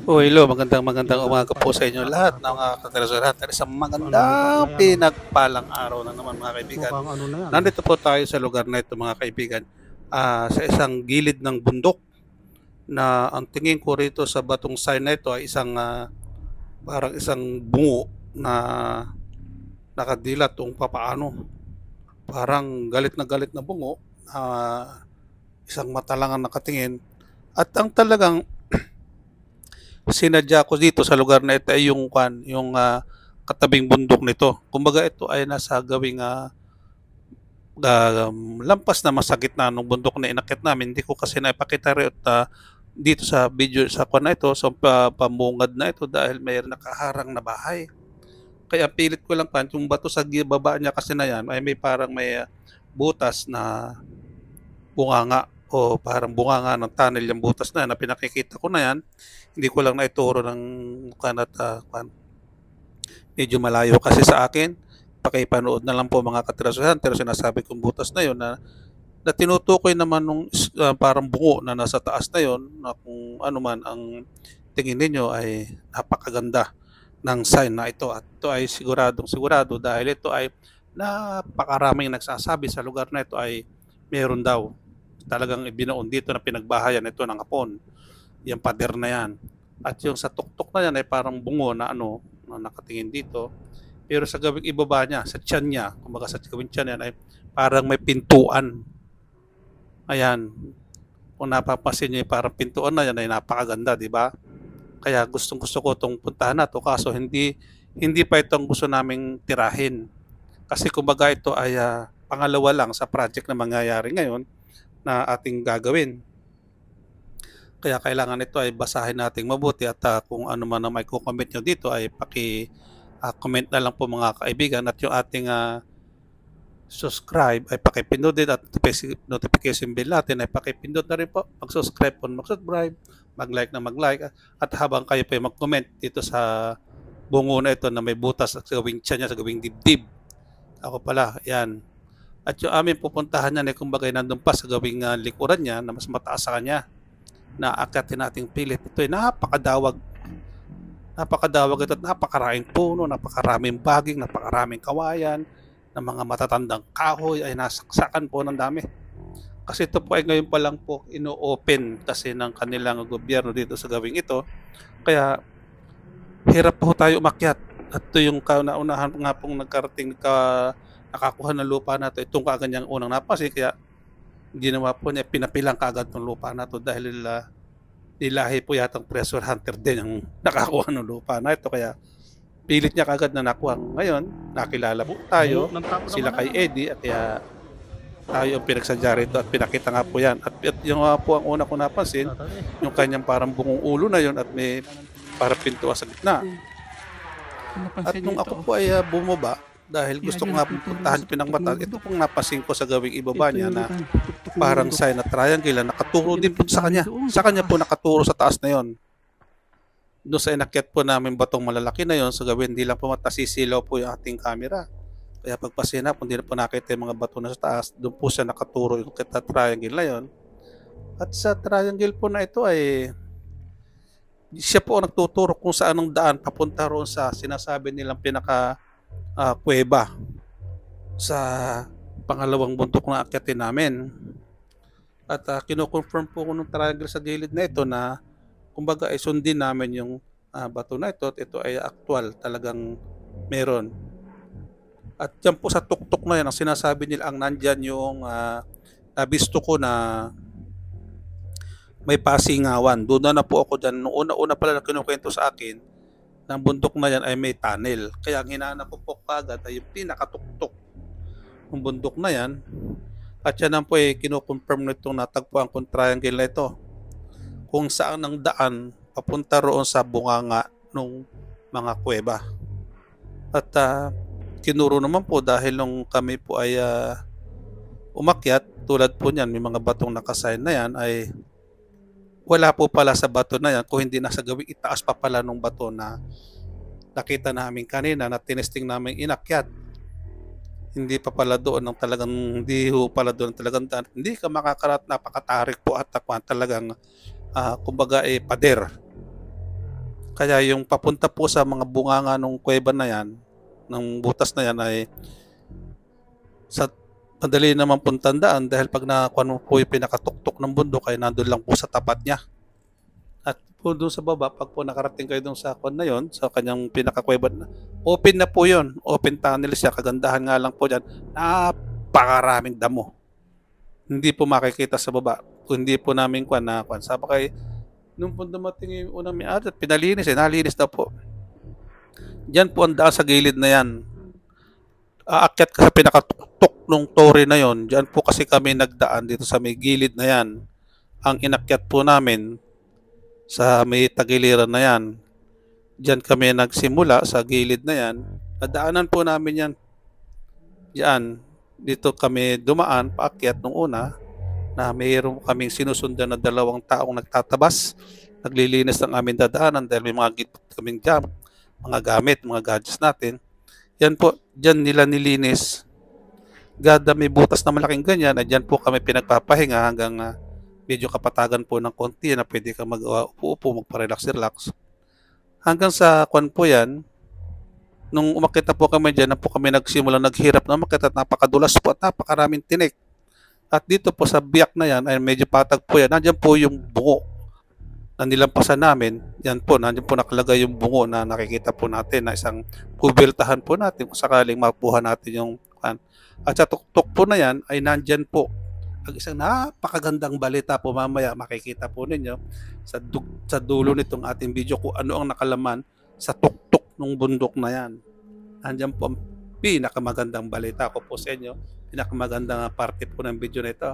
Oh, hello, magandang umaga po sa inyo lahat ng mga katrasuhan. Isang magandang pinagpalang araw na naman mga kaibigan. Mukhang ano na yan. Nandito po tayo sa lugar na ito mga kaibigan, sa isang gilid ng bundok na ang tingin ko rito sa batong sign na ito ay parang isang bungo na nakadilat kung papaano. Parang galit na bungo, isang mata lang ang nakatingin. At ang talagang sinadya ko dito sa lugar na ito ay yung katabing bundok nito. Kumbaga ito ay nasa gawing lampas na masakit na nung bundok na inakyat namin. Hindi ko kasi naipakita rin dito sa video sa kwan na ito, sa pamungad na ito dahil may nakaharang na bahay. Kaya pilit ko lang yung bato sa baba niya kasi na yan ay may butas na bunganga o parang bunganga ng tunnel yung butas na yan na pinakikita ko na yan. Hindi ko lang naituro ng medyo malayo kasi sa akin. Pakipanood na lang po mga katrasuhan, pero sinasabi kong butas na yon na tinutukoy naman nung parang bungo na nasa taas na yon na kung ano man ang tingin ninyo ay napakaganda ng sign na ito. At ito ay sigurado dahil ito ay napakaraming nagsasabi sa lugar na ito ay meron daw talagang ibinoon dito na pinagbahayan ito ng Hapon, yung pader na yan. At yung sa tuktok na yan ay parang bungo na na nakatingin dito. Pero sa gawing ibaba niya, sa tiyan niya, kumbaga sa gawing tiyan yan ay parang may pintuan. Ayan. Kung napapansin niyo, parang pintuan na yan ay napakaganda, di ba? Kaya gustong-gusto ko itong puntahan na to, kaso hindi pa itong gusto naming tirahin. Kasi kumbaga ito ay pangalawa lang sa project na mangyayari ngayon na ating gagawin. Kaya kailangan ito ay basahin nating mabuti at kung ano man ang may comment nyo dito ay comment na lang po mga kaibigan, at yung ating subscribe ay pakipindot din at notification bell natin ay pakipindot na rin po. Mag-subscribe po, mag-subscribe, mag-like na mag-like, at habang kayo po ay mag-comment dito sa bungo na ito na may butas sa gawing tiyan niya, sa gawing dibdib. Ako pala, yan. At yung aming pupuntahan niya ay kumbaga nandun pa sa gawing likuran niya na mas mataas sa kanya na akyatin nating pilit. Ito ay napakadawag ito at napakaraming puno, napakaraming baging, napakaraming kawayan, ng mga matatandang kahoy ay nasaksakan po ng dami. Kasi ito po ay ngayon pa lang po ino-open kasi ng kanilang gobyerno dito sa gawing ito. Kaya hirap po tayo umakyat. At ito yung kaunahan nga pong nakakuha ng lupa na ito. Itong kaganyang unang napansin, kaya ginawa po niya, pinapilang kaagad ng lupa na ito dahil nilahi po yatang treasure hunter din ang nakakuha ng lupa na ito. Kaya pilit niya kaagad na nakuha. Ngayon, nakilala po tayo, sila kay Eddie, at kaya tayo ang pinagsadya rito at pinakita nga po yan. At yung po ang una ko napansin, yung kanyang parang bungong ulo na yon at may parang pintuan sa gitna. At nung ako po ay bumaba, dahil gusto ko nga puntahan yung pinangmata, ito pong napansin ko sa gawing ibaba niya na parang sign na triangle na nakaturo din po sa kanya. Sa kanya po nakaturo sa taas na yon. Doon sa inakyat po namin batong malalaki na yon, sa gawin hindi lang po matasisilaw po yung ating camera. Kaya pagpasina, kung hindi na po nakita yung mga bato na sa taas, doon po siya nakaturo yung kita triangle na yon. At sa triangle po na ito ay siya po ang nagtuturo kung saan ang daan papunta roon sa sinasabi nilang kuweba sa pangalawang bundok na akyatin namin. At kino-confirm po ko ng triangle sa gilid na ito na kumbaga ay sundin namin yung bato na ito at ito ay actual, talagang meron. At yan po sa tuktok na yan, ang sinasabi nila ang nandyan yung nabisto ko na may pasingawan. Doon na po ako dyan. Nung una pala na kinukwento sa akin, ng bundok na yan ay may tunnel. Kaya ang hinahanap ko po kagad ay yung pinakatuktok ng bundok na yan. At yan po ay kinukonfirm nitong natagpuan kong triangle na ito, kung saan ang daan papunta roon sa bunganga ng mga kuweba. At kinuro naman po dahil nung kami po ay umakyat, tulad po niyan, may mga batong nakasign na yan, ay wala po pala sa bato na yan, kung hindi nasa gawing itaas pa pala nung bato na nakita namin kanina na tinesting namin inakyat. Hindi pa pala doon ng talagang, hindi ho pala doon ng talagang daan. Hindi ka makakarat, napakatarik po at talagang kumbaga pader. Kaya yung papunta po sa mga bunganga ng kuweba na yan, ng butas na yan ay sa madali naman pong tandaan dahil pag nakuha mo po yung pinakatuktok ng bundok ay nandun lang po sa tapat niya. At po doon sa baba, pag po nakarating kayo doon sa kwan na yon, sa kanyang pinakakuweba na, open na po yon, open tunnel siya. Kagandahan nga lang po dyan, napakaraming damo. Hindi po makikita sa baba. Kung hindi po namin kwan na kwan. Sabi kay, nung po dumating yung unang may pinalinis nalinis na po. Diyan po ang daan sa gilid na yan. Aakyat ka sa pinakatuktok ng tore na yon. Diyan po kasi kami nagdaan dito sa may gilid na yan. Ang inakyat po namin sa may tagiliran na yan. Diyan kami nagsimula sa gilid na yan. Nadaanan po namin yan. Diyan. Dito kami dumaan, paakyat nung una na mayroon kaming sinusundan na 2 taong nagtatabas. Naglilinis ng aming dadaanan dahil may mga kaming jam, mga gamit, mga gadgets natin. Yan po, dyan nila nilinis. Gada may butas na malaking ganyan, dyan po kami pinagpapahinga hanggang medyo kapatagan po ng konti na pwede ka mag-upo, magpa-relax-relax. Hanggang sa kwan po yan, nung umakit na po kami dyan, na po kami nagsimula naghirap na umakit at napakadulas po at napakaraming tinik. At dito po sa biyak na yan, ay medyo patag po yan. Nandiyan po yung bungo na nilampasan namin. Yan po, nandiyan po nakalagay yung bungo na nakikita po natin na isang kubeltahan po natin kung sakaling mapuha natin yung kan. At sa tuktok po na yan ay nandyan po ang isang napakagandang balita po mamaya makikita po ninyo sa dulo nitong ating video kung ano ang nakalaman sa tuktok ng bundok na yan. Nandyan po ang pinakamagandang balita ko po sa inyo, pinakamagandang parte po ng video na ito.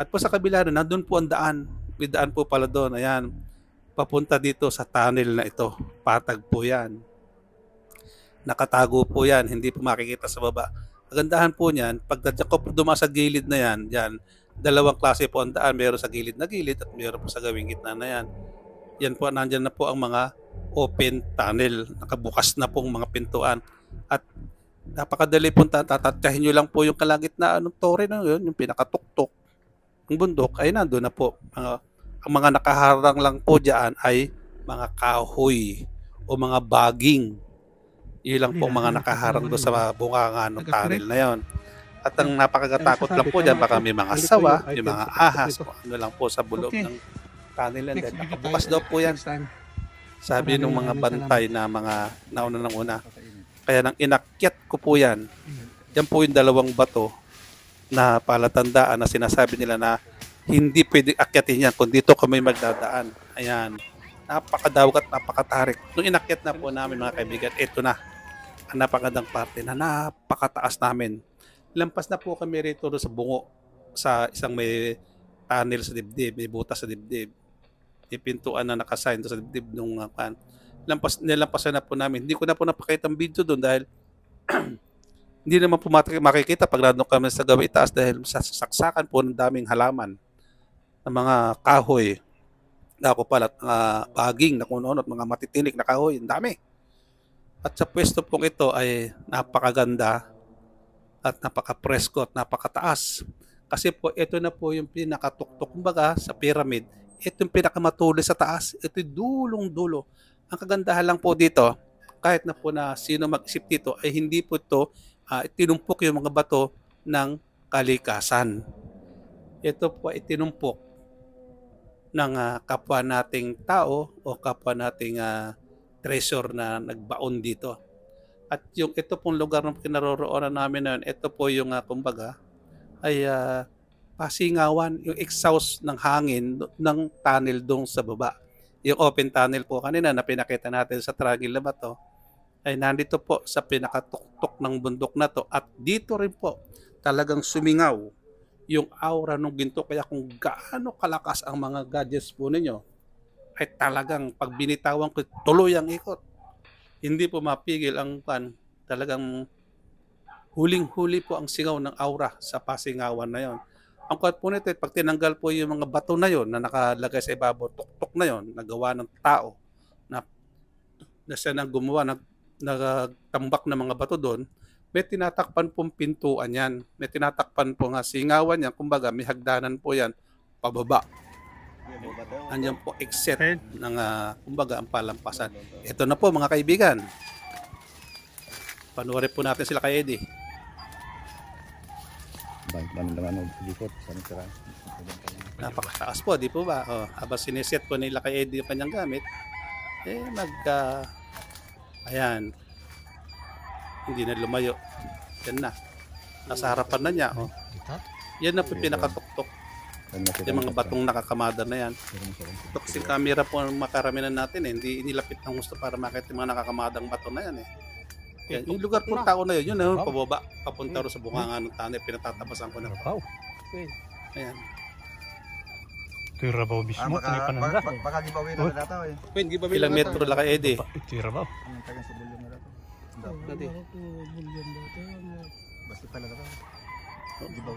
At po sa kabila na nandun po ang daan, may daan po pala doon, ayan, papunta dito sa tunnel na ito. Patag po yan. Nakatago po yan. Hindi po makikita sa baba. Kagandahan po niyan, pag dumaan sa gilid na yan, dyan, 2 klase po ang daan. Meron sa gilid na gilid at meron po sa gawing gitna na yan. Yan po, nandyan na po ang mga open tunnel. Nakabukas na pong mga pintuan. At napakadali po tatatyahin nyo lang po yung kalagitnaan ng tore na yun, yung pinakatuktok ng bundok, ay nandun na po. Ang mga nakaharang lang po dyan ay mga kahoy o mga baging. Yun lang po mga nakaharang doon sa bunganga ng tunnel na yon. At ang napakagatakot lang po dyan, baka may mga sawa, may mga ahas, ano lang po sa bulog ng tunnel yan. Nakabukas daw po yan. Sabi ng mga bantay na mga nauna ng una. Kaya nang inakyat ko po yan, yan po yung 2 bato na palatandaan na sinasabi nila na hindi pwede akyatin yan kung dito kami magdadaan. Ayan. Napakadawag at napakatarik. Nung inakyat na po namin mga kaibigan, ito na ang napakagandang parte na napakataas namin. Lampas na po kami rito sa bungo sa isang may tunnel sa dibdib, may butas sa dibdib. May pintuan na nakasign sa dibdib nung nilampasan na po namin. Hindi ko na po napakita ang video doon dahil hindi naman po makikita pag nandun kami sa gawing itaas dahil sa saksakan po ng daming halaman ng mga kahoy. Ako pala, baging na kuno at mga matitinik na kahoy. Ang dami. At sa pwesto pong ito ay napakaganda at napaka-presko at napakataas. Kasi po ito na po yung pinakatuktok. Kumbaga sa pyramid, ito yung pinakamatuli sa taas. Ito yung dulong-dulo. Ang kagandahan lang po dito, kahit na po na sino mag-isip dito, ay hindi po ito tinumpok yung mga bato ng kalikasan. Ito po ay tinumpok ng kapwa nating tao o kapwa nating treasure na nagbaon dito. At yung ito pong lugar ng kinaroroonan namin na yun, ito po yung kumbaga ay pasingawan, yung exhaust ng hangin ng tunnel doon sa baba. Yung open tunnel po kanina na pinakita natin sa tragil na bato ay nandito po sa pinakatuktok ng bundok na to. At dito rin po talagang sumingaw yung aura ng ginto. Kaya kung gaano kalakas ang mga gadgets po ninyo, ay talagang pag binitawan ko, tuloy ang ikot. Hindi po mapigil ang talagang huling-huli po ang singaw ng aura sa pasingawan na yon. Ang kwat po nito, pag tinanggal po yung mga bato na yon na nakalagay sa ibabaw, tuktok na yon, nagawa ng tao, na siya nang gumawa, nagtambak na mga bato doon, may tinatakpan pong pintuan yan. May tinatakpan po nga singawan yan. Kumbaga, may hagdanan po yan pababa. Andiyan po exit ng kumbaga ang palampasan. Ito na po mga kaibigan. Panoorin po natin sila kay Eddie. Napakataas po, di po ba? Habang siniset po nila kay Eddie yung kanyang gamit, ayan, hindi na lumayo. Yan na. Nasa harapan na niya. Yan na po pinakatuktok. Yung mga batong nakakamada na yan. Toxic camera po ang makaraminan natin eh. Hindi inilapit ng gusto para makita yung mga nakakamadang bato na yan eh. Yan, yung lugar po tao na yun, pababa, papunta ro sa bunganga ng tanay, pinatatapasan ko na. Ayan. Ito yung Rabaw mismo, ito yung pananda. Baka giveaway na data eh. Ilang metro lang kay Eddie? Ito yung Rabaw. Ang tagang sa bulyon na data. Basta talaga ba?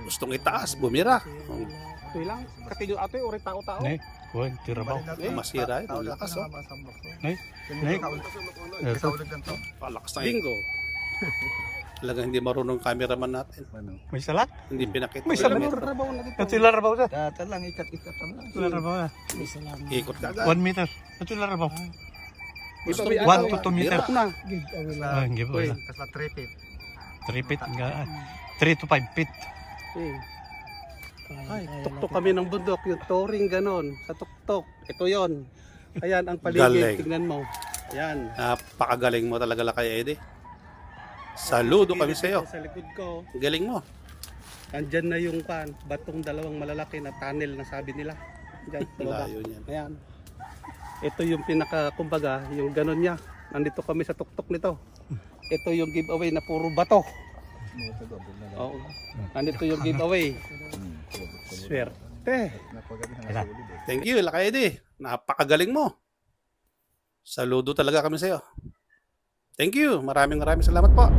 Gustong itaas, bumira. Ito lang, katiyo ato yung uri tao-tao. Nay, kuhan, ito yung Rabaw. Masira yun, lakas oh. Nay, nay. Kaulad lang to. Palakas na bingo. Talagang hindi marunong cameraman natin. May salat? Hindi pinakita. May salat. Ito yung Rabaw sa. Data lang, ikat-ikat lang. Ito yung Rabaw na. Ikot ka agad. 1 meter. Ito yung Rabaw. 1 to 2 meter. Giveaway na. Kasla 3 feet. 3 feet. 3 to 5 feet. Ay, tuktok kami ng bundok, yung touring ganon, sa tuktok. Ito yon. Ayan ang paligid, tingnan mo. Ayan. Napakagaling mo talaga kay Eddie. Saludo kami sa iyo. Sa likod ko, Galing mo. andyan na yung batong dalawang malalaki na tunnel na sabi nila. Diyan, Layo niyan. ayan. Ito yung pinaka, kumbaga, yung ganon niya. Nandito kami sa tuktok nito. Ito yung giveaway na puro bato. Oo. Nandito yung giveaway. Swerte. Thank you, Lakay Eddie. Napakagaling mo. Saludo talaga kami sa iyo. Thank you. Maraming salamat po.